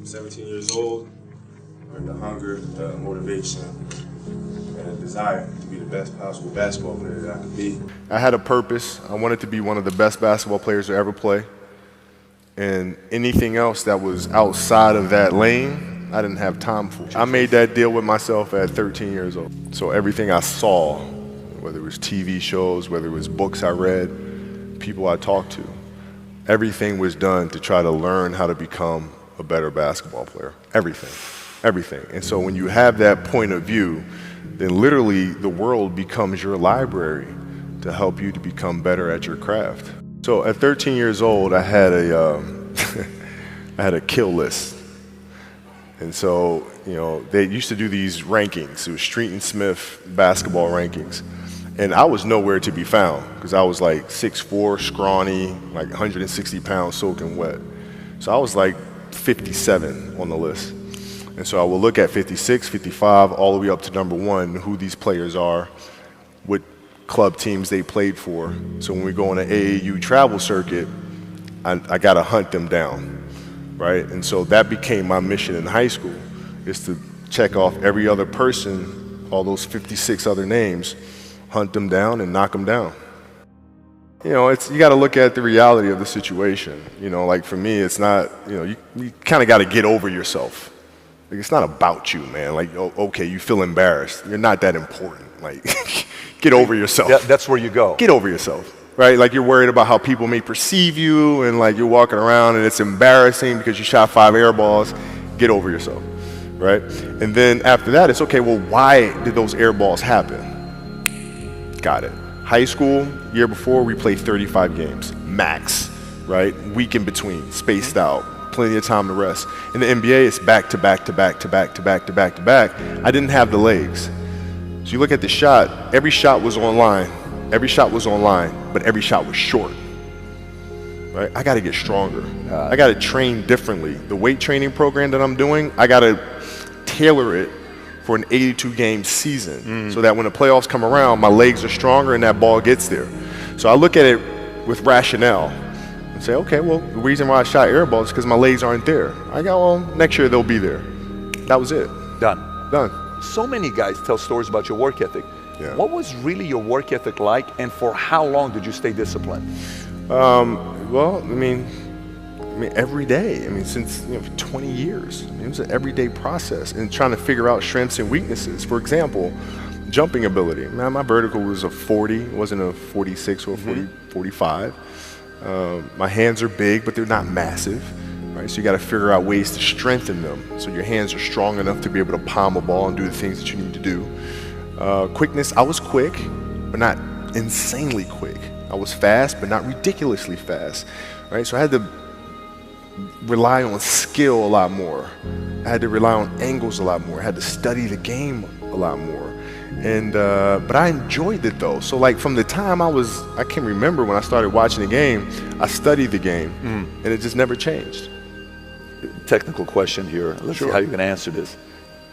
17 years old, learned the hunger, the motivation, and a desire to be the best possible basketball player that I could be. I had a purpose. I wanted to be one of the best basketball players to ever play. And anything else that was outside of that lane, I didn't have time for. I made that deal with myself at 13 years old. So everything I saw, whether it was TV shows, whether it was books I read, people I talked to, everything was done to try to learn how to become a better basketball player. Everything, everything. And so when you have that point of view, then literally the world becomes your library to help you to become better at your craft. So at 13 years old, I had a, I had a kill list. And so, you know, they used to do these rankings. It was Street and Smith basketball rankings. And I was nowhere to be found because I was like 6'4", scrawny, like 160 pounds soaking wet. So I was like 57 on the list. And so I will look at 56, 55, all the way up to number 1, who these players are, what club teams they played for. So when we go on an AAU travel circuit, I got to hunt them down, right? And so that became my mission in high school, is to check off every other person, all those 56 other names, hunt them down and knock them down. You know, you got to look at the reality of the situation. You know, like for me, it's not, you know, you kind of got to get over yourself. Like, it's not about you, man. Like, okay, you feel embarrassed. You're not that important. Like, get over yourself. That's where you go. Get over yourself, right? Like, you're worried about how people may perceive you, and like you're walking around and it's embarrassing because you shot 5 air balls. Get over yourself, right? And then after that, it's okay, well, why did those air balls happen? Got it. High school, year before, we played 35 games, max, right? Week in between, spaced out. Plenty of time to rest. In the NBA, it's back to back to back to back to back to back to back. I didn't have the legs. So you look at the shot, every shot was online. Every shot was online, but every shot was short. Right? I got to get stronger. I got to train differently. The weight training program that I'm doing, I got to tailor it for an 82-game season so that when the playoffs come around, my legs are stronger and that ball gets there. So I look at it with rationale. And say, okay, well, the reason why I shot air balls is because my legs aren't there. I go, well, next year they'll be there. That was it. Done. So many guys tell stories about your work ethic. Yeah. What was really your work ethic like, and for how long did you stay disciplined? Well, I mean, every day. I mean, since 20 years. I mean, it was an everyday process and trying to figure out strengths and weaknesses. For example, jumping ability. Man, my vertical was a 40, it wasn't a 46 or a 45. My hands are big, but they're not massive, right? So you got to figure out ways to strengthen them so your hands are strong enough to be able to palm a ball and do the things that you need to do. Quickness, I was quick, but not insanely quick. I was fast, but not ridiculously fast, right? So I had to rely on skill a lot more. I had to rely on angles a lot more. I had to study the game a lot more. And but I enjoyed it though. So like from the time I can remember when I started watching the game, I studied the game, and it just never changed. Technical question here. Let's see how you can answer this.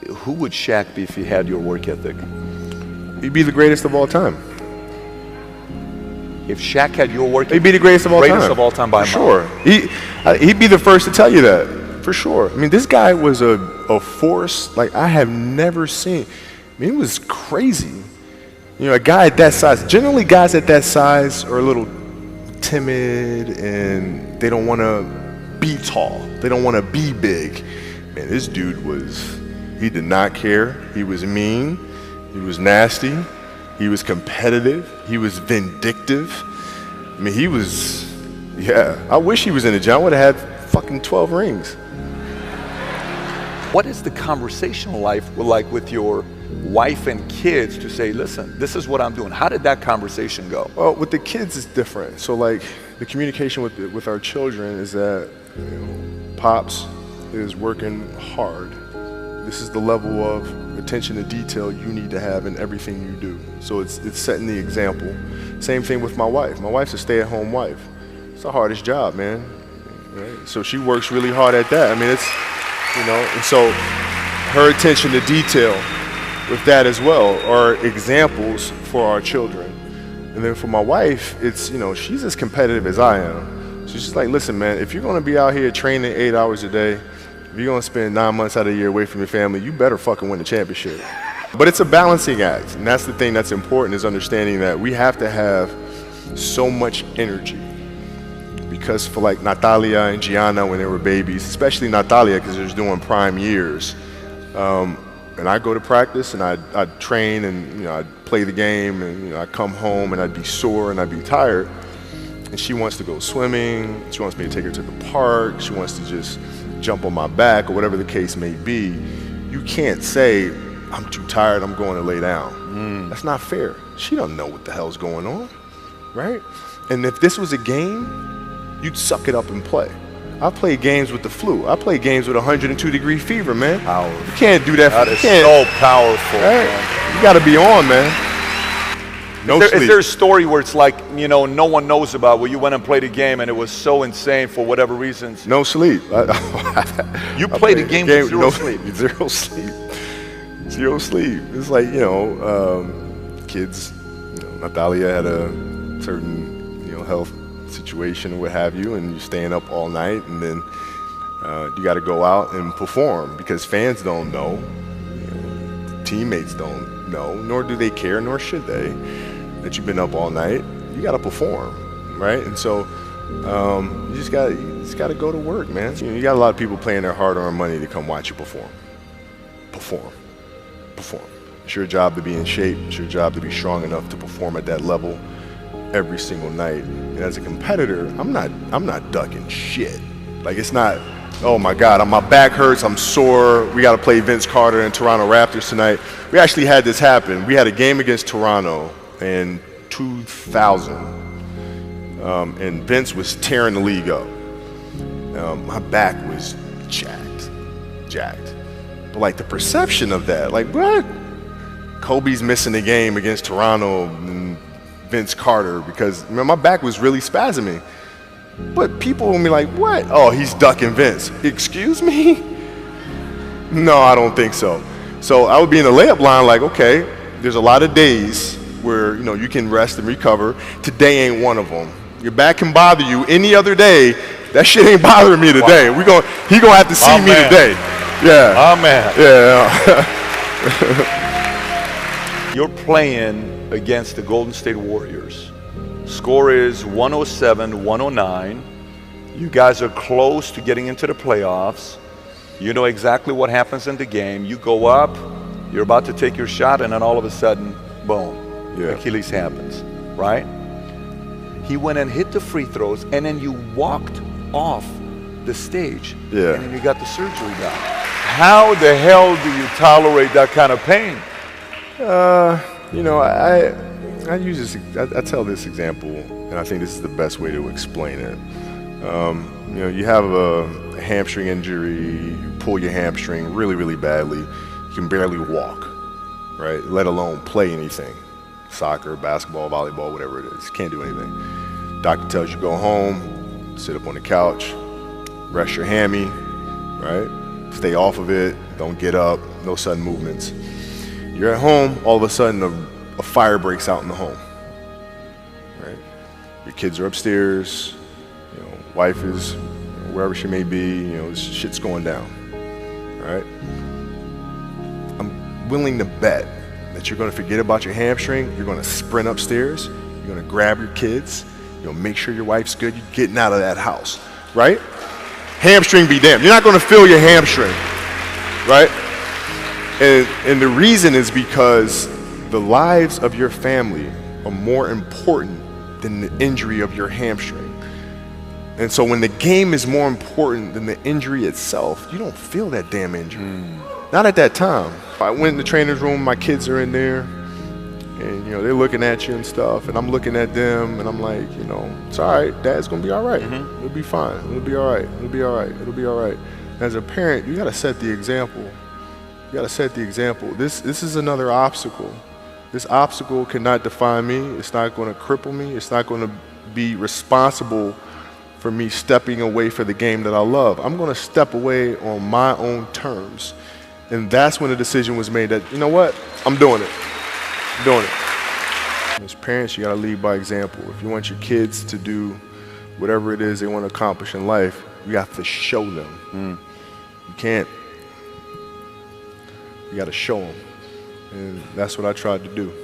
Who would Shaq be if he had your work ethic? He'd be the greatest of all time. If Shaq had your work ethic, he'd be the greatest of all time. Greatest of all time by a mile. Sure. He'd be the first to tell you that, for sure. I mean, this guy was a force like I have never seen. I mean, it was crazy. You know, a guy at that size, generally guys at that size are a little timid and they don't want to be tall. They don't want to be big. Man, this dude he did not care. He was mean. He was nasty. He was competitive. He was vindictive. I mean, I wish he was in the gym. I would have had fucking 12 rings. What is the conversational life like with your wife and kids to say, listen, this is what I'm doing? How did that conversation go? Well, with the kids, it's different. So like the communication with our children is that Pops is working hard. This is the level of attention to detail you need to have in everything you do. So it's setting the example. Same thing with my wife. My wife's a stay-at-home wife. It's the hardest job, man. Right? So she works really hard at that. I mean, it's, and so her attention to detail with that as well are examples for our children. And then for my wife, it's, she's as competitive as I am. So she's like, listen, man, if you're going to be out here training 8 hours a day, If you're gonna spend 9 months out of the year away from your family, you better fucking win the championship. But it's a balancing act, and that's the thing that's important, is understanding that we have to have so much energy. Because for like Natalia and Gianna when they were babies, especially Natalia because they're doing prime years, and I go to practice and I'd train and I'd play the game and I'd come home and I'd be sore and I'd be tired. And she wants to go swimming, she wants me to take her to the park, she wants to just jump on my back or whatever the case may be. You can't say, I'm too tired, I'm going to lay down. That's not fair. She don't know what the hell's going on, right? And if this was a game, you'd suck it up and play. I played games with the flu. I played games with 102-degree fever, man. Powerful. You can't do that. That is so powerful, right? Man. You got to be on, man. No sleep. Is there a story where it's like, no one knows about, where you went and played a game and it was so insane for whatever reasons? No sleep. You played a game with zero sleep. Zero sleep. Zero sleep. It's like, kids, Natalia had a certain, health situation or what have you, and you're staying up all night, and then you got to go out and perform because fans don't know, teammates don't know, nor do they care, nor should they, that you've been up all night. You got to perform, right? And so you just got to go to work, man. You got a lot of people paying their hard-earned money to come watch you perform. It's your job to be in shape. It's your job to be strong enough to perform at that level every single night. And as a competitor, I'm not ducking shit. Like, it's not, oh my God, my back hurts, I'm sore, we got to play Vince Carter and Toronto Raptors tonight. We actually had this happen. We had a game against Toronto in 2000, and Vince was tearing the league up. My back was jacked. But like the perception of that, like, what? Kobe's missing the game against Toronto and Vince Carter because my back was really spasming. But people will be like, what? Oh, he's ducking Vince. Excuse me? No, I don't think so. So I would be in the layup line like, okay, there's a lot of days where you can rest and recover. Today ain't one of them. Your back can bother you any other day. That shit ain't bothering me today. Wow. He gonna have to see me today. Yeah. Man. Yeah. You're playing against the Golden State Warriors. Score is 107-109. You guys are close to getting into the playoffs. You know exactly what happens in the game. You go up, you're about to take your shot, and then all of a sudden, boom, Achilles happens, right? He went and hit the free throws, and then you walked off the stage, and then you got the surgery done. How the hell do you tolerate that kind of pain? I use this. I tell this example, and I think this is the best way to explain it. You have a hamstring injury, you pull your hamstring really, really badly. You can barely walk, right? Let alone play anything, soccer, basketball, volleyball, whatever it is. You can't do anything. Doctor tells you go home, sit up on the couch, rest your hammy, right? Stay off of it. Don't get up. No sudden movements. You're at home, all of a sudden a fire breaks out in the home, right? Your kids are upstairs, wife is wherever she may be, shit's going down, right? I'm willing to bet that you're gonna forget about your hamstring, you're gonna sprint upstairs, you're gonna grab your kids, make sure your wife's good, you're getting out of that house, right? Hamstring be damned. You're not gonna feel your hamstring, right? And the reason is because the lives of your family are more important than the injury of your hamstring. And so when the game is more important than the injury itself, you don't feel that damn injury. Not at that time. I went in the trainer's room, my kids are in there, and they're looking at you and stuff, and I'm looking at them, and I'm like, it's all right, Dad's gonna be all right. It'll be fine. It'll be all right. It'll be all right. It'll be all right. As a parent, you gotta set the example. You gotta set the example. This is another obstacle. This obstacle cannot define me. It's not gonna cripple me. It's not gonna be responsible for me stepping away for the game that I love. I'm gonna step away on my own terms. And that's when the decision was made that, you know what, I'm doing it. I'm doing it. As parents, you gotta lead by example. If you want your kids to do whatever it is they wanna accomplish in life, you have to show them. You can't. You got to show them. And that's what I tried to do.